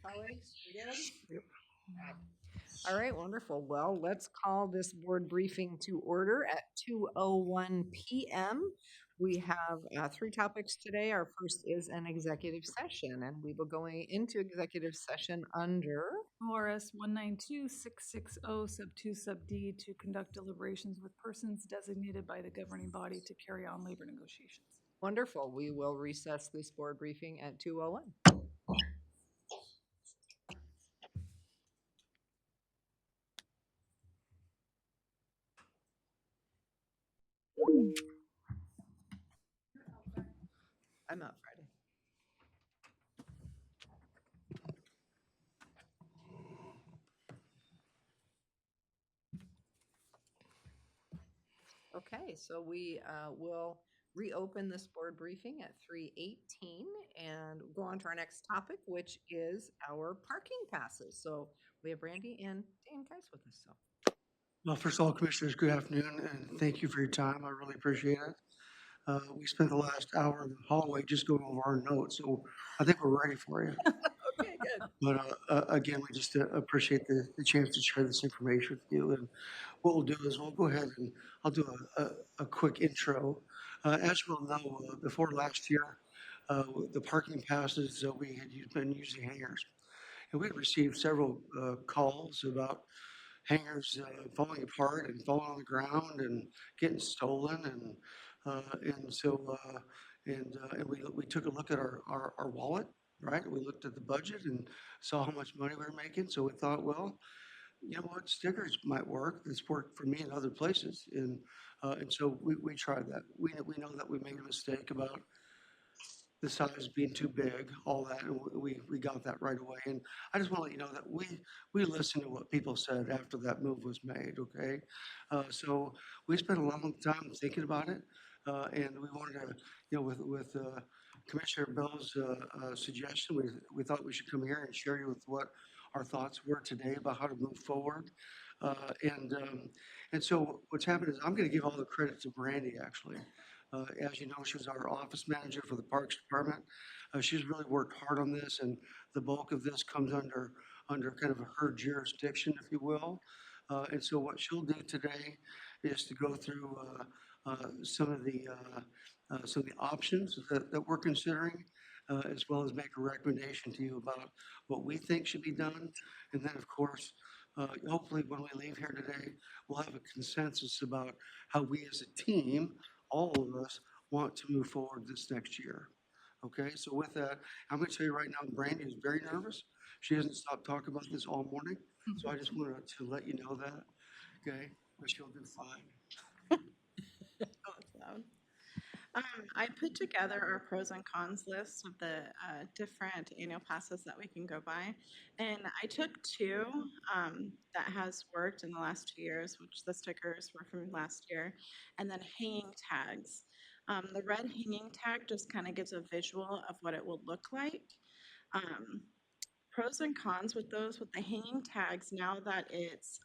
Holly, you good? Yep. All right, wonderful. Well, let's call this board briefing to order at 2:01 p.m. We have three topics today. Our first is an executive session, and we will go into executive session under. ORS 192-660 sub 2 sub D to conduct deliberations with persons designated by the governing body to carry on labor negotiations. Wonderful. We will recess this board briefing at 2:01. I'm out Friday. Okay, so we will reopen this board briefing at 3:18 and go on to our next topic, which is our parking passes. So we have Randy and Dan Geis with us. So Well, first of all, Commissioners, good afternoon, and thank you for your time. I really appreciate it. We spent the last hour in the hallway just going over our notes, so I think we're ready for you. okay, good. But again, we just appreciate the chance to share this information with you. And what we'll do is we'll go ahead and I'll do a quick intro. As you all know, before last year, the parking passes, we had been using hangars. And we had received several calls about hangars falling apart and falling on the ground and getting stolen. And we took a look at our wallet, right? We looked at the budget and saw how much money we were making. So we thought, well, you know what, stickers might work. It's worked for me in other places. And so we tried that. We know that we made a mistake about the size being too big, all that, and we got that right away. And I just want to let you know that we listened to what people said after that move was made. Okay, so we spent a long time thinking about it, and we wanted to, with Commissioner Bell's suggestion, we thought we should come here and share you with what our thoughts were today about how to move forward. Uh, and um, and so what's happened is I'm going to give all the credit to Brandy actually. As you know, she was our office manager for the Parks Department. She's really worked hard on this, and the bulk of this comes under kind of her jurisdiction, if you will. And so what she'll do today is to go through some of the options that we're considering, as well as make a recommendation to you about what we think should be done. And then, of course, hopefully when we leave here today, we'll have a consensus about how we as a team, all of us, want to move forward this next year. Okay, so with that, I'm going to tell you right now, Brandy is very nervous. She hasn't stopped talking about this all morning. So I just wanted to let you know that. Okay, but she'll do fine. Awesome. I put together our pros and cons list of the different annual passes that we can go by. And I took two that has worked in the last 2 years, which the stickers were from last year, and then hanging tags. The red hanging tag just kind of gives a visual of what it will look like. Um, Pros and cons with those, with the hanging tags, now that it's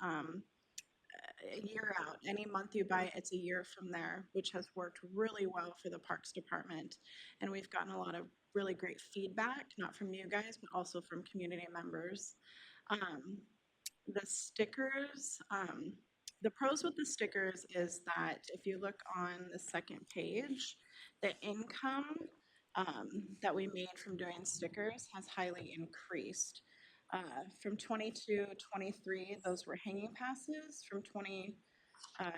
a year out. Any month you buy, it's a year from there, which has worked really well for the Parks Department. And we've gotten a lot of really great feedback, not from you guys, but also from community members. Um, the stickers, the pros with the stickers is that if you look on the second page, the income that we made from doing stickers has highly increased. From 22, 23, those were hanging passes. From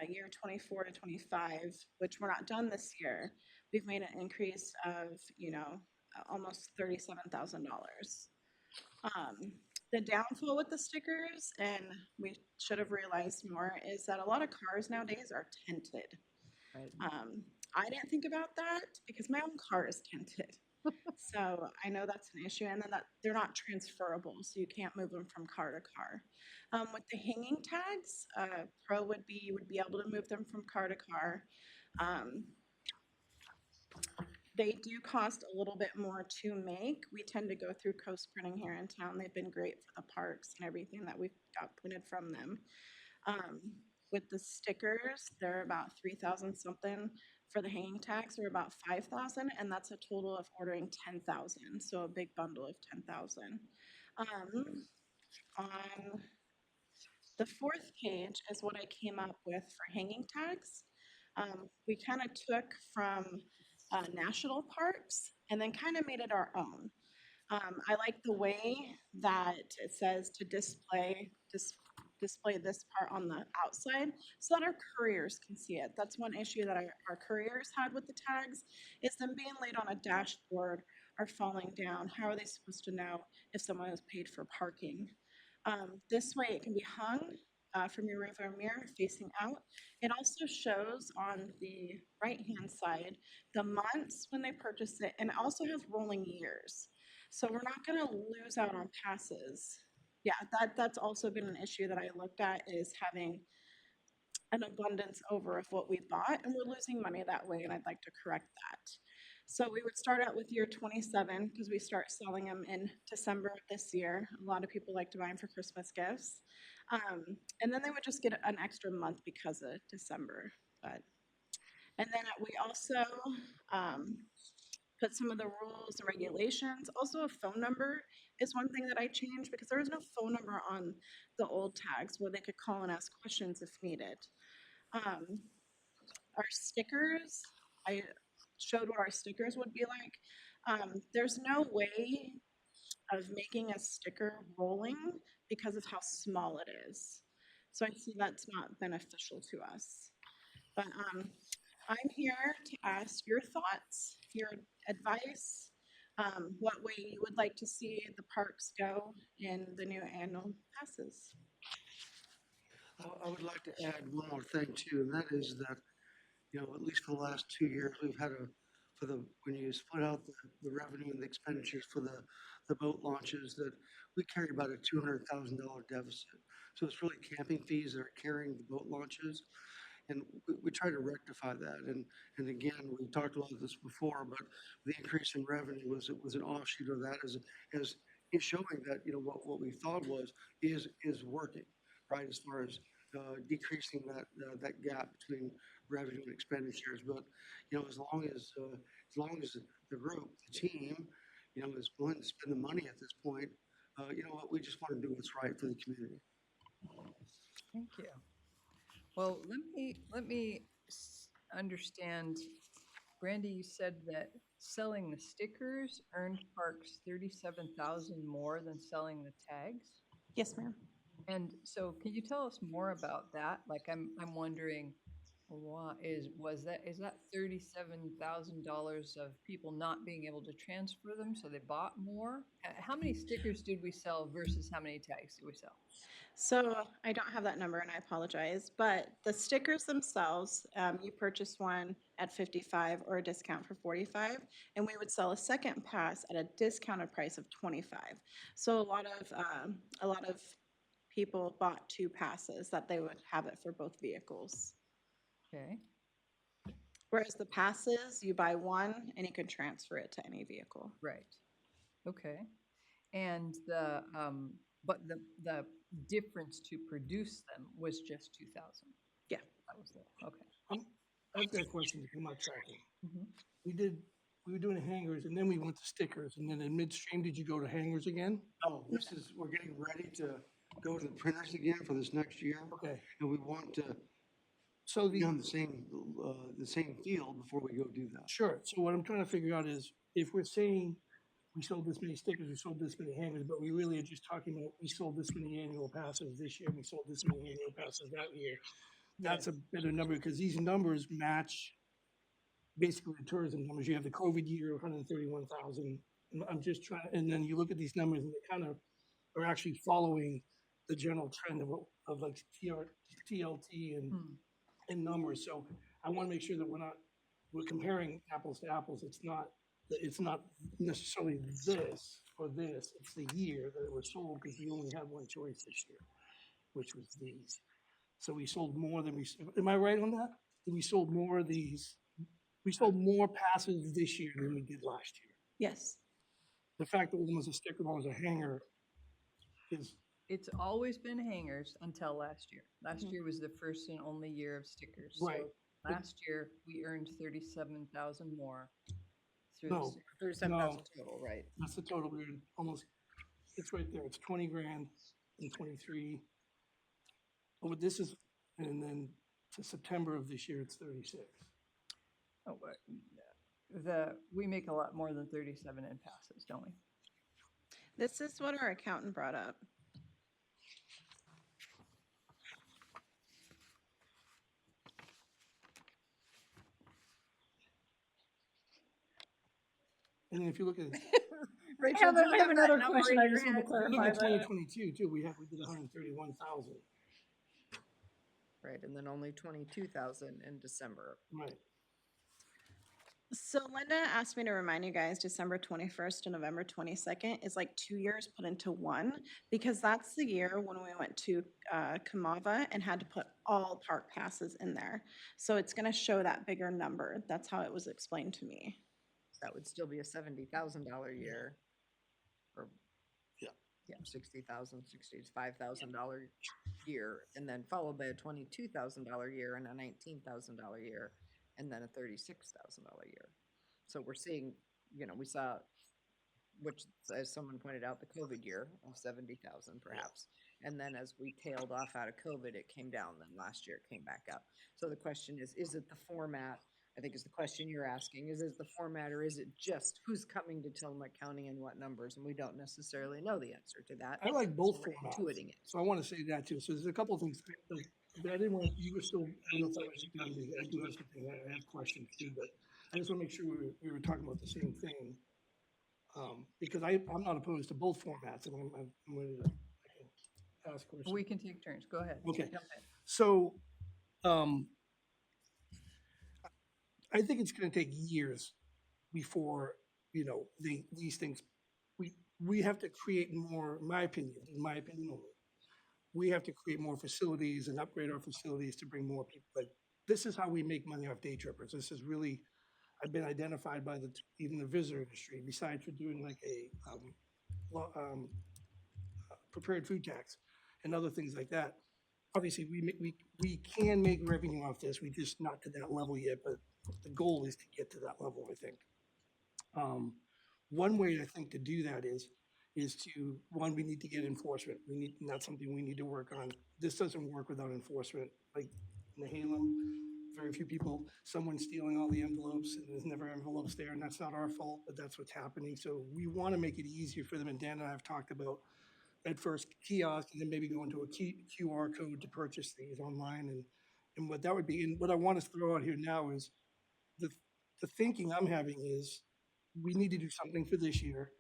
year 24 to 25, which we're not done this year, we've made an increase of, almost $37,000. Um, the downfall with the stickers, and we should have realized more, is that a lot of cars nowadays are tinted. Right. I didn't think about that because my own car is tinted. So I know that's an issue, and then that they're not transferable, so you can't move them from car to car. With the hanging tags, pro would be you would be able to move them from car to car. Um, they do cost a little bit more to make. We tend to go through Coast Printing here in town. They've been great for the parks and everything that we've got printed from them. Um, with the stickers, they're about 3,000 something. For the hanging tags, they're about 5,000, and that's a total of ordering 10,000. So a big bundle of 10,000. On the fourth page is what I came up with for hanging tags. We kind of took from national parks and then kind of made it our own. I like the way that it says to display this part on the outside so that our couriers can see it. That's one issue that our couriers had with the tags is them being laid on a dashboard or falling down. How are they supposed to know if someone has paid for parking? This way it can be hung from your rearview mirror facing out. It also shows on the right-hand side the months when they purchased it, and it also has rolling years. So we're not going to lose out on passes. Yeah, that's also been an issue that I looked at is having an abundance over of what we bought, and we're losing money that way, and I'd like to correct that. So we would start out with year 27 because we start selling them in December of this year. A lot of people like to buy them for Christmas gifts. And then they would just get an extra month because of December. And then we also put some of the rules and regulations. Also, a phone number is one thing that I changed because there was no phone number on the old tags where they could call and ask questions if needed. Our stickers, I showed what our stickers would be like. There's no way of making a sticker rolling because of how small it is. So I see that's not beneficial to us. But I'm here to ask your thoughts, your advice, what way you would like to see the parks go in the new annual passes. I would like to add one more thing too, and that is that, at least for the last 2 years, we've had when you split out the revenue and the expenditures for the boat launches, that we carry about a $200,000 deficit. So it's really camping fees that are carrying the boat launches. And we try to rectify that. And again, we talked about this before, but the increase in revenue was an offshoot of that as is showing that, what we thought is working, right? As far as decreasing that gap between revenue and expenditures. But, as long as the group, the team, is willing to spend the money at this point, what, we just want to do what's right for the community. Thank you. Well, let me understand. Brandy, you said that selling the stickers earned parks 37,000 more than selling the tags. Yes, ma'am. And so, can you tell us more about that? Like, I'm wondering, is that $37,000 of people not being able to transfer them, so they bought more? How many stickers did we sell versus how many tags did we sell? So I don't have that number and I apologize, but the stickers themselves, you purchase one at 55 or a discount for 45, and we would sell a second pass at a discounted price of 25. So a lot of people bought two passes that they would have it for both vehicles. Okay. Whereas the passes, you buy one and you can transfer it to any vehicle. Right. Okay. And but the difference to produce them was just 2,000. Yeah. That was it. Okay. I've got a question to come out tracking. Mhm. We were doing hangers and then we went to stickers and then in midstream, did you go to hangers again? Oh, we're getting ready to go to the printers again for this next year. Okay, And we want to so be on the same field before we go do that. sure, so what I'm trying to figure out is if we're saying we sold this many stickers, we sold this many hangers, but we really are just talking about we sold this many annual passes this year, we sold this many annual passes that year. That's a better number because these numbers match basically the tourism numbers. You have the COVID year, 131,000. I'm just trying, and then you look at these numbers and they kind of are actually following the general trend of like TLT and numbers. So I want to make sure that we're comparing apples to apples. It's not necessarily this or this. It's the year that it was sold because we only had one choice this year, which was these. So we sold more than am I right on that? We sold more of these. We sold more passes this year than we did last year. Yes. The fact that one was a sticker, one was a hanger is, It's always been hangers until last year. Last year was the first and only year of stickers. Right. So last year, we earned 37,000 more through No. the stickers. 37,000 total, right? that's the total. We were almost it's right there, it's 20 grand in 23. But this is, and then to September of this year, it's 36. Oh, but we make a lot more than 37 in passes, don't we? This is what our accountant brought up. And then if you look at, Rachel, do you have another question? I just want to if you look clarify at that. 2022 too, we did 131,000, Right, and then only 22,000 in December. right? So Linda asked me to remind you guys, December 21st to November 22nd is like 2 years put into one, because that's the year when we went to Kamava and had to put all park passes in there. So it's gonna show that bigger number. That's how it was explained to me. That would still be a $70,000 year. Or, Yeah. yeah, 60,000, $65,000 year, and then followed by a $22,000 year and a $19,000 year, and then a $36,000 year. So we're seeing, we saw, which, as someone pointed out, the COVID year of 70,000 perhaps. And then as we tailed off out of COVID, it came down, then last year it came back up. So the question is it the format? I think is the question you're asking, is it the format, or is it just who's coming to Tillamook County and what numbers? And we don't necessarily know the answer to that. I like both So we're formats. intuiting it. So I want to say that too. So there's a couple of things that I didn't want, you were still, I don't know if I was done, I do have something, I have questions too, but I just want to make sure we were talking about the same thing. Because I'm not opposed to both formats, and I'm ready to I can ask questions. We can take turns. Go ahead. Okay. Jump in. So, I think it's going to take years before, these things, we have to create more, in my opinion only, we have to create more facilities and upgrade our facilities to bring more people. Like, this is how we make money off day trippers. This is really, I've been identified by even the visitor industry, besides for doing like a prepared food tax and other things like that. Obviously, we can make revenue off this. We just not to that level yet, but the goal is to get to that level, I think. One way I think to do that is to, one, we need to get enforcement. And that's something we need to work on. This doesn't work without enforcement. Like Nehalem, very few people, someone stealing all the envelopes, and there's never envelopes there, and that's not our fault, but that's what's happening. So we want to make it easier for them. And Dan and I have talked about at first kiosk, and then maybe go into a QR code to purchase these online, and what that would be. And what I want to throw out here now is the thinking I'm having is we need to do something for this year,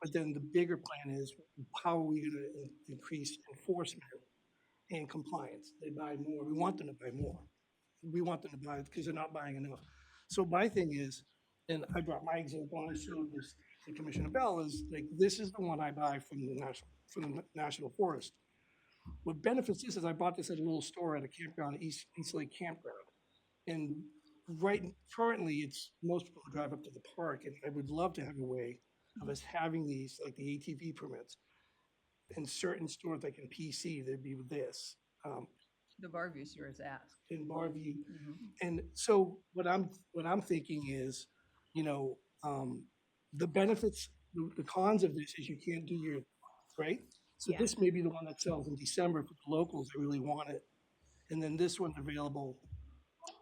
but then the bigger plan is how are we going to increase enforcement and compliance? They buy more. We want them to buy more. We want them to buy it because they're not buying enough. So my thing is, and I brought my example, and I showed this to Commissioner Bell, is like, this is the one I buy from the National Forest. What benefits this is I bought this at a little store at a campground, East Lake Campground. And currently it's, most people drive up to the park, and I would love to have a way of us having these, like the ATV permits. In certain stores, like in PC, there'd be this. The Barview store is asked. In Barview. And so what I'm thinking is, the benefits, the cons of this is you can't do your, right? So Yeah. this may be the one that sells in December for the locals that really want it. And then this one's available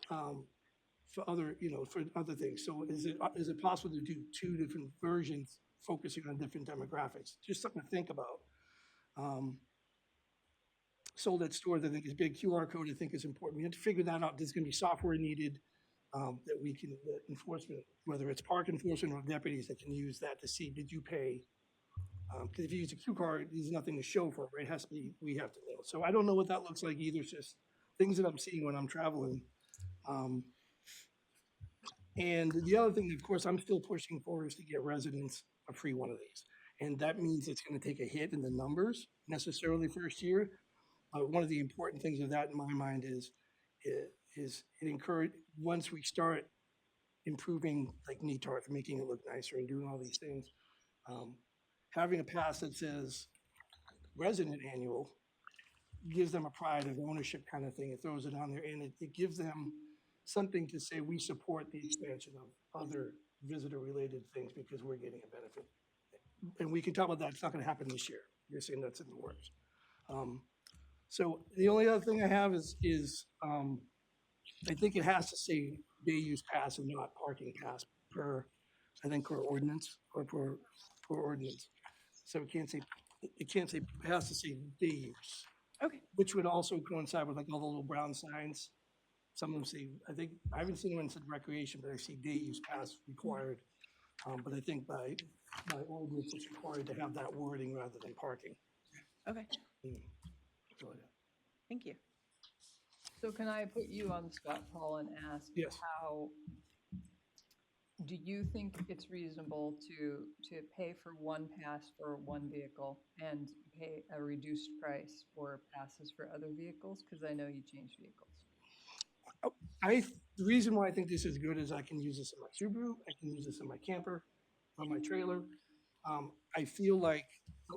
for other, for other things. So is it possible to do two different versions focusing on different demographics? Just something to think about. Sold at stores, I think, is big. QR code, I think, is important. We have to figure that out. There's going to be software needed that we can, enforcement, whether it's park enforcement or deputies that can use that to see, did you pay? Because if you use a Q card, there's nothing to show for it, right? It has to be, we have to know. So I don't know what that looks like either. It's just things that I'm seeing when I'm traveling. And the other thing, of course, I'm still pushing for is to get residents a free one of these. And that means it's going to take a hit in the numbers necessarily first year. One of the important things of that in my mind is it encourage, once we start improving like NETART, making it look nicer and doing all these things, having a pass that says resident annual gives them a pride of ownership kind of thing. It throws it on there, and it gives them something to say we support the expansion of other visitor related things because we're getting a benefit. and we can talk about that, it's not gonna happen this year. You're saying that's in the works. So the only other thing I have is, I think it has to say day use pass and not parking pass per, I think, per ordinance or per ordinance. So it can't say, it has to say day use. Okay. Which would also coincide with like all the little brown signs. Some of them say, I haven't seen one that said recreation, but I see day use pass required. But I think by ordinance, it's required to have that wording rather than parking. Okay, So, yeah. thank you. So can I put you on the spot, Paul, and ask Yes. how, do you think it's reasonable to pay for one pass for one vehicle and pay a reduced price for passes for other vehicles? Because I know you change vehicles. The reason why I think this is good is I can use this in my Subaru, I can use this in my camper, on my trailer. I feel like,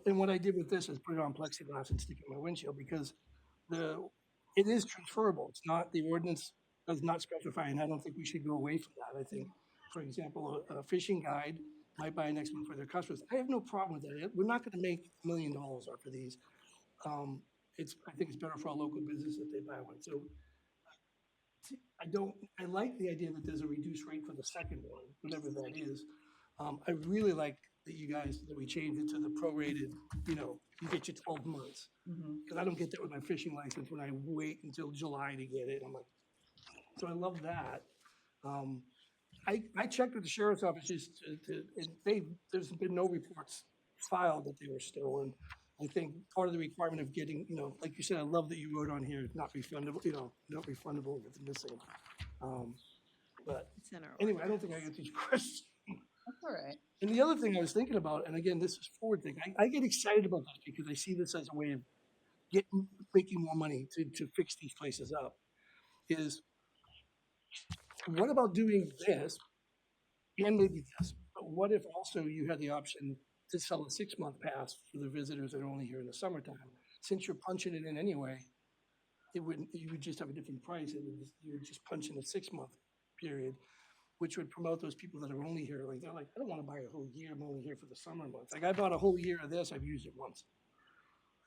and what I did with this is put it on plexiglass and stick it in my windshield because it is transferable. It's not, the ordinance does not specify, and I don't think we should go away from that. I think, for example, a fishing guide might buy next one for their customers. I have no problem with that. We're not gonna make $1 million off of these. I think it's better for our local business if they buy one. So I like the idea that there's a reduced rate for the second one, whatever that is. I really like that we changed it to the prorated, you get your 12 months. Because I don't get that with my fishing license when I wait until July to get it. I'm like, so I love that. I checked with the sheriff's office just and there's been no reports filed that they were stolen. I think part of the requirement of getting, like you said, I love that you wrote on here, not refundable, not refundable if it's missing. But It's in our anyway, I don't think I answered your question. That's all right. And the other thing I was thinking about, and again, this is forward thing, I get excited about this because I see this as a way of making more money to fix these places up, is what about doing this and maybe this? But what if also you had the option to sell a 6-month pass for the visitors that are only here in the summertime? Since you're punching it in anyway, you would just have a different price. You would just punch in a 6-month period, which would promote those people that are only here. Like, they're like, I don't want to buy a whole year. I'm only here for the summer months. Like, I bought a whole year of this. I've used it once.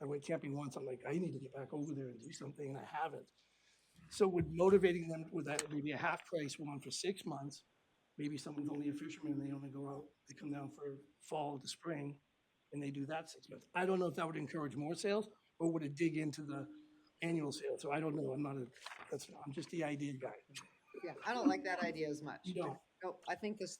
I went camping once. I'm like, I need to get back over there and do something, and I haven't. So would motivating them with that, maybe a half price one for 6 months, maybe someone's only a fisherman and they only go out, they come down for fall to spring, and they do that 6 months. I don't know if that would encourage more sales, or would it dig into the annual sales? So I don't know. I'm just the idea guy. Yeah, I don't like that idea as much. You don't? Nope, I think if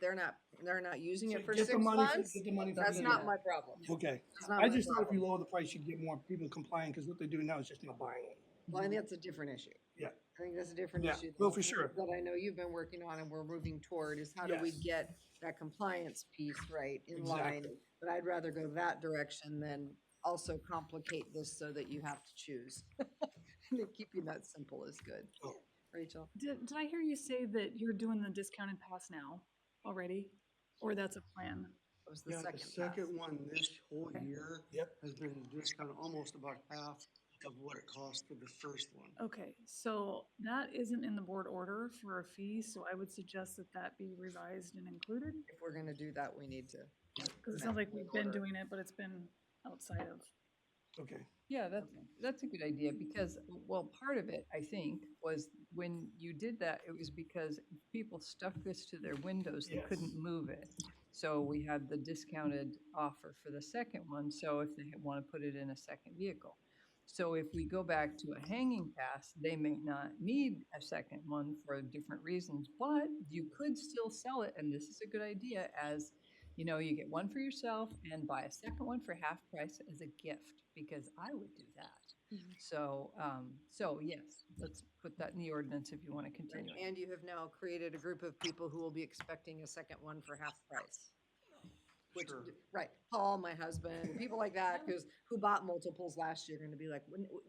they're not using So it for get the 6 money months, get the money from that's the- not my problem. Okay. It's not I my just thought if you problem. lower the price, you'd get more people complying, because what they're doing now is just not buying it. Well, I think that's a different issue. Yeah. I think that's a different Yeah, issue. well, for sure. That I know you've been working on and we're moving toward is how do we Yes. get that compliance piece right in line? Exactly. But I'd rather go that direction than also complicate this so that you have to choose. I think keeping that simple is good. Oh. Rachel? Did I hear you say that you're doing the discounted pass now already? Or that's a plan? That was the Yeah, the second pass. second one this whole Okay. year Yep. has been discounted almost about half of what it cost for the first one. Okay, so that isn't in the board order for a fee, so I would suggest that that be revised and included. If we're gonna do that, we need to. Because it sounds like we've been doing it, but it's been outside of. Okay. Yeah, that's a good idea because, well, part of it, I think, was when you did that, it was because people stuck this to their windows, they Yes. couldn't move it. So we had the discounted offer for the second one, so if they want to put it in a second vehicle. So if we go back to a hanging pass, they may not need a second one for different reasons, but you could still sell it, and this is a good idea, as, you get one for yourself and buy a second one for half price as a gift, because I would do that. So yes, let's put that in the ordinance if you want to continue. And you have now created a group of people who will be expecting a second one for half price. Which, Sure. right, Paul, my husband, people like that, who bought multiples last year, are gonna be like,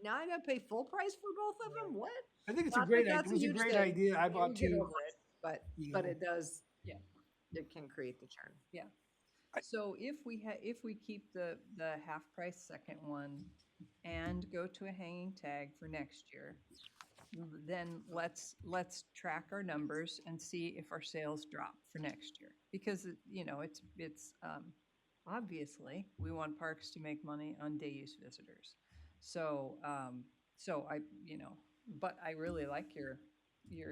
now I gotta pay full price for both of them? What? I think it's Not a that great, that's it was a huge great thing. idea. I You bought get two. over it, But You but know. it does. Yeah. It can create the churn. So if we keep the half price second one and go to a hanging tag for next year, then let's track our numbers and see if our sales drop for next year. Because, obviously, we want parks to make money on day use visitors. So, so I, but I really like your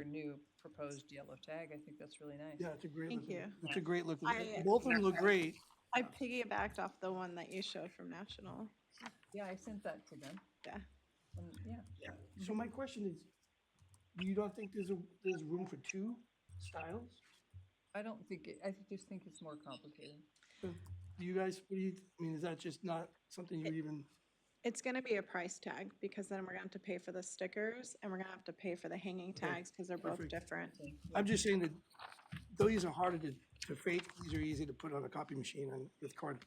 new proposed yellow tag. I think that's really nice. Yeah, it's a great Thank looking, you. it's a great looking, I- both of them look great. I piggybacked off the one that you showed from National. Yeah, I sent that to them. Yeah. And yeah, So my question is, you don't think there's room for two styles? I don't think it, just think it's more complicated. Do you guys, what do you, I mean, is that just not something you would even, It's gonna be a price tag because then we're gonna have to pay for the stickers and we're gonna have to pay for the hanging Okay, tags because they're both perfect. different. I'm just saying that these are harder to fake, these are easy to put on a copy machine and with card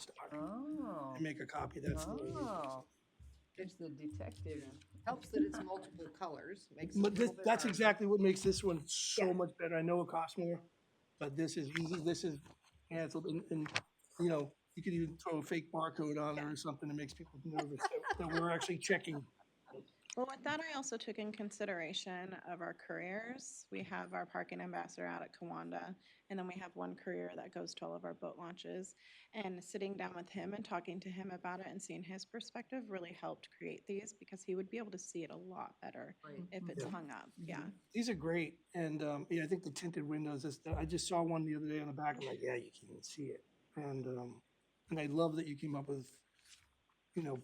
stock Oh, and make a copy, that's the way it is. oh, there's the detective. Helps that it's multiple colors, makes it a But little bit that's harder. exactly what makes this one so much better. I know it costs more, but this is easy, this is canceled, and, you could even throw a fake barcode on there or something that makes people nervous that we're actually checking. Well, with that, I also took in consideration of our couriers. We have our parking ambassador out at Kiwanda, and then we have one courier that goes to all of our boat launches. And sitting down with him and talking to him about it and seeing his perspective really helped create these because he would be able to see it a lot better Right. if it's Yeah. hung up. Yeah. These are great, and, yeah, I think the tinted windows, I just saw one the other day on the back, I'm like, yeah, you can't even see it. And I love that you came up with,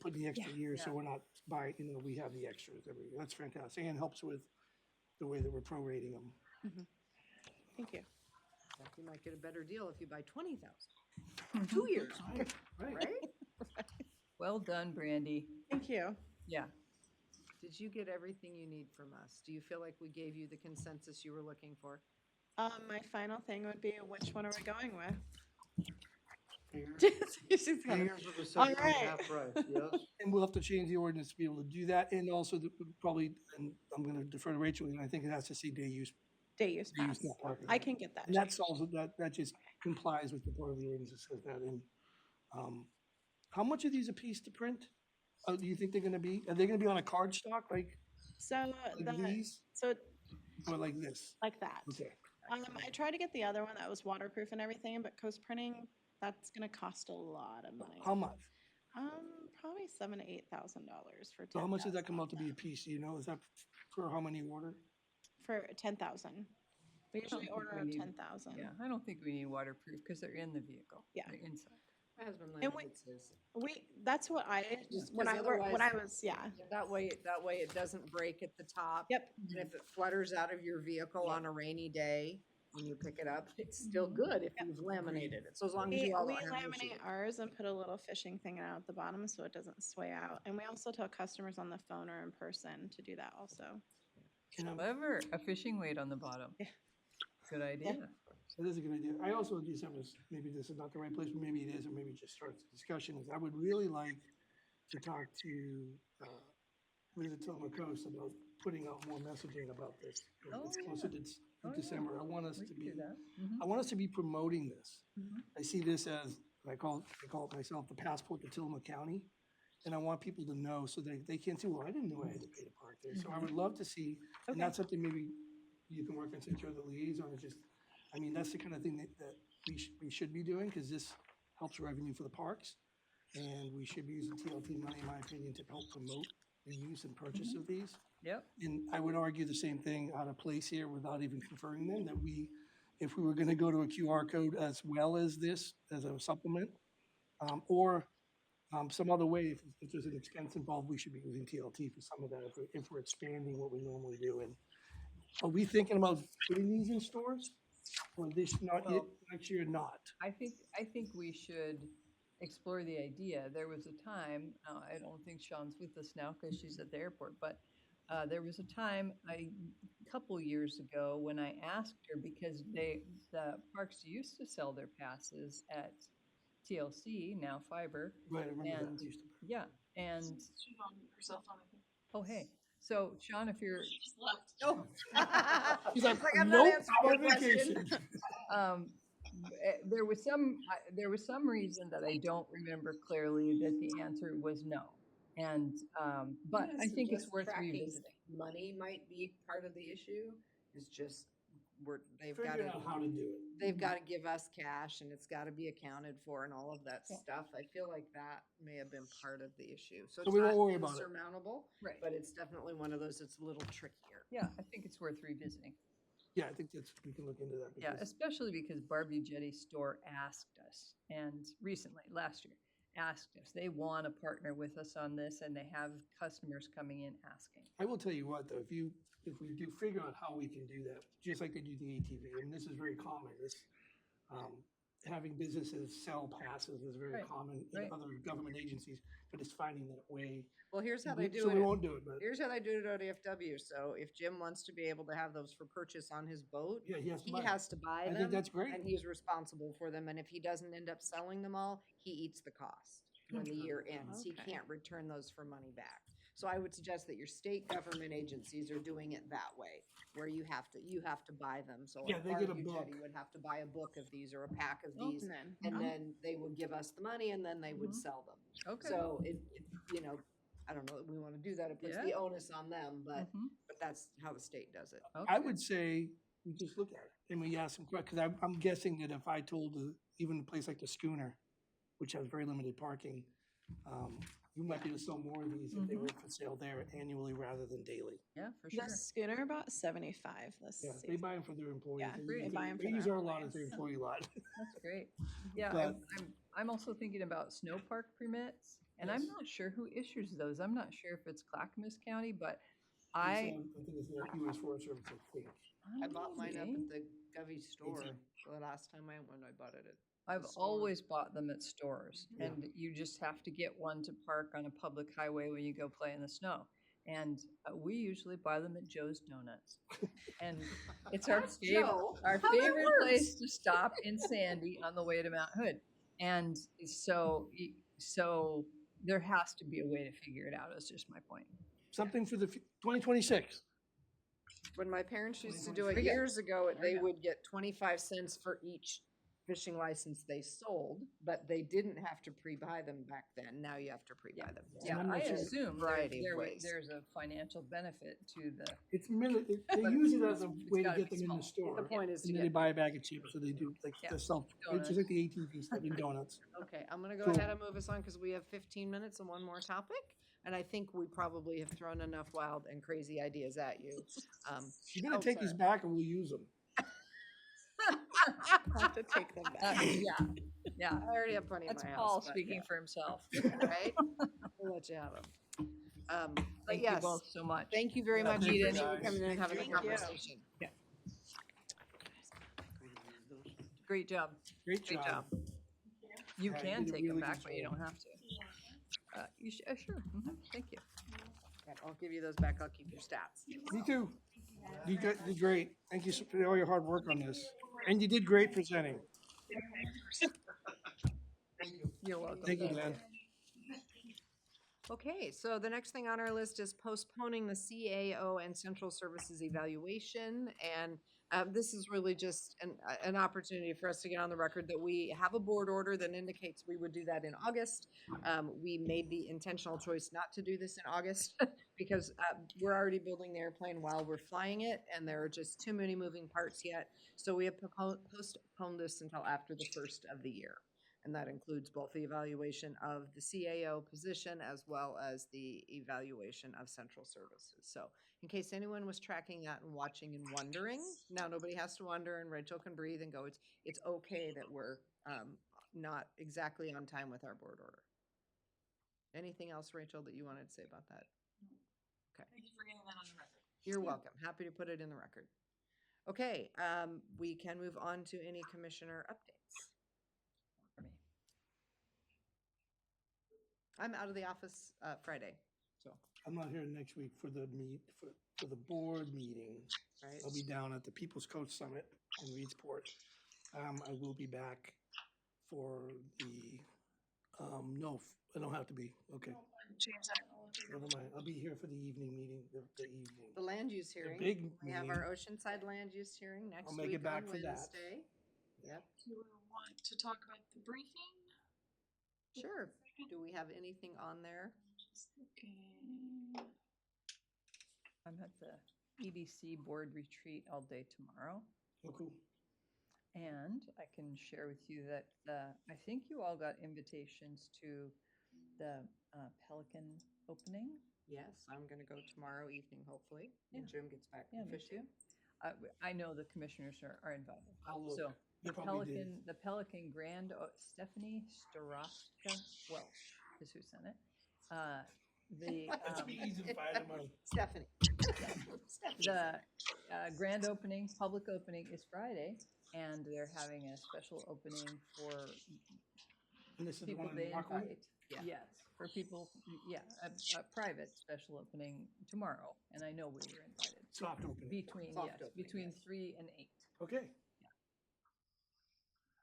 putting the extra years, so we're not buying, we have the extras every year. That's fantastic, and helps with the way that we're prorating them. Thank you. You might get a better deal if you buy 20,000. 2 years, Right. right? Well done, Brandy. Thank you. Yeah. Did you get everything you need from us? Do you feel like we gave you the consensus you were looking for? My final thing would be, which one are we going with? Hangers She's gonna- hangers with a 7.5 right. price, yes? And we'll have to change the ordinance to be able to do that, and also probably, and I'm gonna defer to Rachel, and I think it has to say day use. Day use Day use, pass. not parking. I can get that. And that changed. solves it, that just complies with the part of the ordinance that says that, and, how much are these a piece to print? Do you think are they gonna be on a card stock like So these, so or like this? like that. Okay. I tried to get the other one that was waterproof and everything, but Coast Printing, that's gonna cost a lot of money. How much? Probably $7,000 to $8,000 for 10,000. So how much does that come out to be a piece, do you know? Is that for how many you order? For 10,000. We usually think order we of need- 10,000. Yeah, I don't think we need waterproof because they're in the vehicle. Yeah. They're inside. My husband And laminates his. That's what I Just when 'cause I when I otherwise- was yeah. That way it doesn't break at the top. Yep. And if it flutters out of your vehicle on a rainy day, when you pick it up, it's still good if you've laminated it. So as long as We you all we don't have an issue. laminate ours and put a little fishing thing out at the bottom so it doesn't sway out. And we also tell customers on the phone or in person to do that also. And, Clever, a fishing weight on the bottom. Yeah. Good idea. So that's a good idea. I also just have this, maybe this is not the right place, but maybe it is, or maybe it just starts the discussion, is I would really like to talk to, Liz at Tillamook Coast about putting out more messaging about this. Oh, It's closer to Oh, yeah. December. I want us We to can be, do that. Mhm. I want us to be promoting this. Mhm. I see this as, I call it myself, the passport to Tillamook County. And I want people to know so they can't say, well, I didn't know I had to pay to park there. So I would love to see, and that's something maybe you can work on since you're the liaison, it's just, I mean, that's the kind of thing that we should be doing, because this helps revenue for the parks. And we should be using TLT money, in my opinion, to help promote the use and purchase of these. Yep. And I would argue the same thing out of place here without even conferring them, that if we were gonna go to a QR code as well as this, as a supplement, or some other way, if there's an expense involved, we should be using TLT for some of that, if we're expanding what we normally do. And are we thinking about putting these in stores? Or this, Well- next year, not? I think we should explore the idea. There was a time, I don't think Sean's with us now because she's at the airport, but there was a time a couple years ago when I asked her, because the parks used to sell their passes at TLC, now Fiber. Right, I remember And- that. Used to- Yeah, and, She's on herself on, I think. oh, hey. So Sean, if you're, Just left. Oh. He's like, I'm not nope, answering I'm your on question. vacation. there was some reason that I don't remember clearly that the answer was no. And, but I think it's worth Tracking revisiting. money might be part of the issue, is just they've got Figure out how to do it. they've got to give us cash and it's got to be accounted for and all of that Yeah. stuff. I feel like that may have been part of the issue. So So it's we won't not worry about it. insurmountable, Right. but it's definitely one of those that's a little trickier. Yeah, I think it's worth revisiting. Yeah, I think we can look into that. Yeah, because- especially because Barbie Jetty Store asked us, and recently, last year, asked us. They want to partner with us on this, and they have customers coming in asking. I will tell you what, though, if we do figure out how we can do that, just like they do the ATV, and this is very common, having businesses sell passes is very Right, common in right. other government agencies, but it's finding that way. Well, here's how they do So we it. won't do it, but Here's how they do it at ODFW. So if Jim wants to be able to have those for purchase on his boat, yeah, he has to he buy it. has to buy I them. think that's great. And he's responsible for them. And if he doesn't end up selling them all, he eats the cost when the year ends. He Okay. can't return those for money back. So I would suggest that your state government agencies are doing it that way, where you have to buy them. So Yeah, like they get a Barbecue Jetty book. would have to buy a book of these or a pack of these, Open. and then they would give us the money and then they would Mhm. sell them. Okay. So I don't know that we want to do that. It puts the Yeah. onus on them, but Mhm. that's how the state does it. I Okay. would say we just look at it and we ask some questions, because I'm guessing that if I told even a place like the Schooner, which has very limited parking, you might be able to sell more of these if they were for sale there annually rather than daily. Yeah, for sure. The Schooner bought 75 this Yeah, they season. buy them for their employees. Yeah, they buy 'em for They use their our lot as their employees. employee lot. That's great. Yeah, But- I'm also thinking about snow park permits, and I'm Yes. not sure who issues those. I'm not sure if it's Clackamas County, but I I. think it's the US Forest Service, I think. I bought mine up Maybe. at the Govey store the last time I went. I bought it at. I've store. always bought them at stores, Yeah. and you just have to get one to park on a public highway when you go play in the snow. And we usually buy them at Joe's Donuts, and it's our That's favorite Joe. our How that favorite works. place to stop in Sandy on the way to Mount Hood. And so there has to be a way to figure it out. Is just my point. Something for the 2026. When my parents used to do it Very good. years ago, There they you go. would get 25 cents for each fishing license they sold, but they didn't have to pre-buy them back then. Now you have to pre-buy them. Yeah, I'm I not sure. assume Variety of there ways. there's a financial benefit to the. They But use it as a it's way to gotta get be them in small. the store. The point is to And then they get, buy a bag of chips, so they do like Yeah, the self, it's donuts. just like the ATV stuff in donuts. okay, I'm gonna go Cool. ahead and move us on because we have 15 minutes and one more topic. And I think we probably have thrown enough wild and crazy ideas at you. You're gonna Oh, take these sorry. back and we'll use them. I'll have to take them back. Yeah, I already have plenty in that's my house. Paul but speaking yeah, for himself. Right? We'll let you have them. But Thank you yes, both so much. thank you very Yeah, much, thank you, Edith, for guys. coming in and having a Thank you. conversation. Great job. Great Great job. job. You Yeah, you can did a take them really back, good but you job. don't have to. Sure. Thank you. Okay, I'll give you those back. I'll keep your stats. Me too. You did great. Thank you for all your hard work on this. And you did great presenting. You're welcome. Thank you, Glenn. Okay, so the next thing on our list is postponing the CAO and Central Services evaluation. And this is really just an opportunity for us to get on the record that we have a board order that indicates we would do that in August. We made the intentional choice not to do this in August because we're already building the airplane while we're flying it, and there are just too many moving parts yet. So we have postponed this until after the first of the year. And that includes both the evaluation of the CAO position as well as the evaluation of central services. So in case anyone was tracking that and watching and wondering, now nobody has to wonder and Rachel can breathe and go, it's okay that we're not exactly on time with our board order. Anything else, Rachel, that you wanted to say about that? Okay. Thank you for getting that on the record. You're welcome. Happy to put it in the record. Okay, we can move on to any commissioner updates. For me. I'm out of the office Friday, so, I'm not here next week for the for the board meeting. right? I'll be down at the People's Coast Summit in Reedsport. I will be back for the, no, I don't have to be, okay. Change that. Never mind, I'll be here for the evening meeting, the evening. The land use hearing. big We have meeting. our Oceanside land use hearing next make week it back on for that. Wednesday. Yep, Do you want to talk about the briefing? sure. Do we have anything on there? Just looking. I'm at the EDC board retreat all day tomorrow. Oh, cool. And I can share with you that I think you all got invitations to the Pelican opening. Yes, I'm gonna go tomorrow evening, hopefully, when Yeah. Jim gets back Yeah, from me fishing. too. I know the commissioners are invited. I'll look. So They the probably did. Pelican Grand, Stephanie Starostka Welch is who sent it. The, It's be easy to find them on. Stephanie. the grand opening, public opening is Friday, and they're having a special opening for And this is the people one they in Rockaway? invite. Yeah. Yes, for people, yeah, a private special opening tomorrow, and I know we were invited. Soft opening. Between, Soft yes, opening, between yes. 3 and 8. Okay.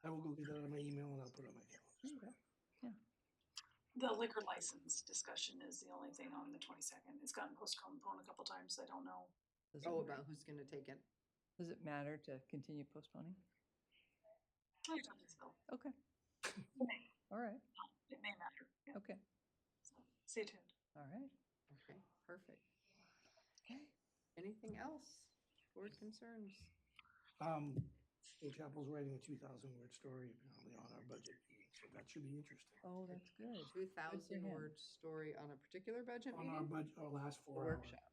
I will go get that on my email and I'll put it on my calendar. There you go. The liquor license discussion is the only thing on the 22nd. It's gotten postponed a couple times. I don't know. Does Oh, it, about who's gonna take it? does it matter to continue postponing? I don't think so. Okay, It may, all right, it may matter. Yeah. okay, So stay tuned. all right. Okay, perfect. Okay, anything else? Board concerns? Old Chapel's writing a 2,000-word story apparently on our budget meeting, so that should be interesting. Oh, that's good. 2,000 him. word story on a particular budget On our meeting? budget, our last The 4 hour. workshop.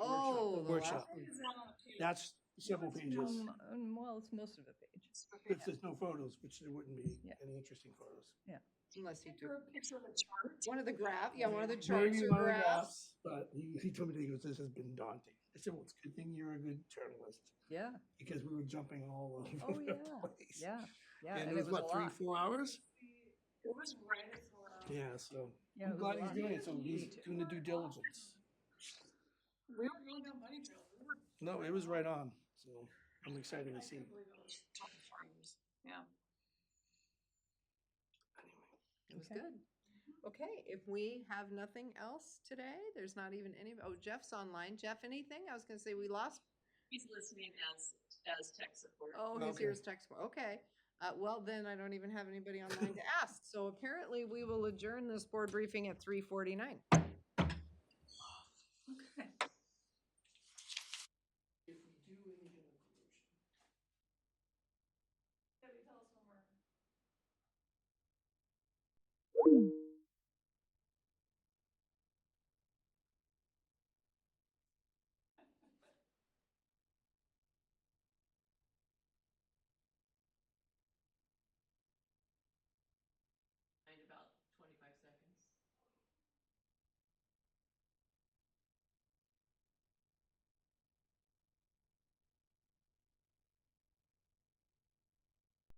Oh, The the workshop. last one. That's several pages. Well, it's most of the page. If there's no photos, which there wouldn't be Yeah. any interesting photos. Unless you took A picture of a chart. one of the graph, yeah, one of the Maybe charts or one of the graphs. But he told me that he goes, this has been daunting. I said, well, it's a good thing you're a good journalist Yeah, because we were jumping all over oh, the yeah, place. yeah, yeah. And it was what, a lot. 3-4 hours? It was right before. Yeah, so Yeah, I'm it was glad a he's lot. doing it. So Me he's too. doing the due diligence. We were really good money drill. We were. No, it was right on. So I'm excited I to see. can't believe it was 24 hours. Yeah. Anyway. It was Okay. good. Okay, if we have nothing else today, there's not even any, oh, Jeff's online. Jeff, anything? I was gonna say we lost, He's listening as tech support. oh, he's Okay. here as text. Okay. Well, then I don't even have anybody online to ask. So apparently we will adjourn this board briefing at 3:49. Okay.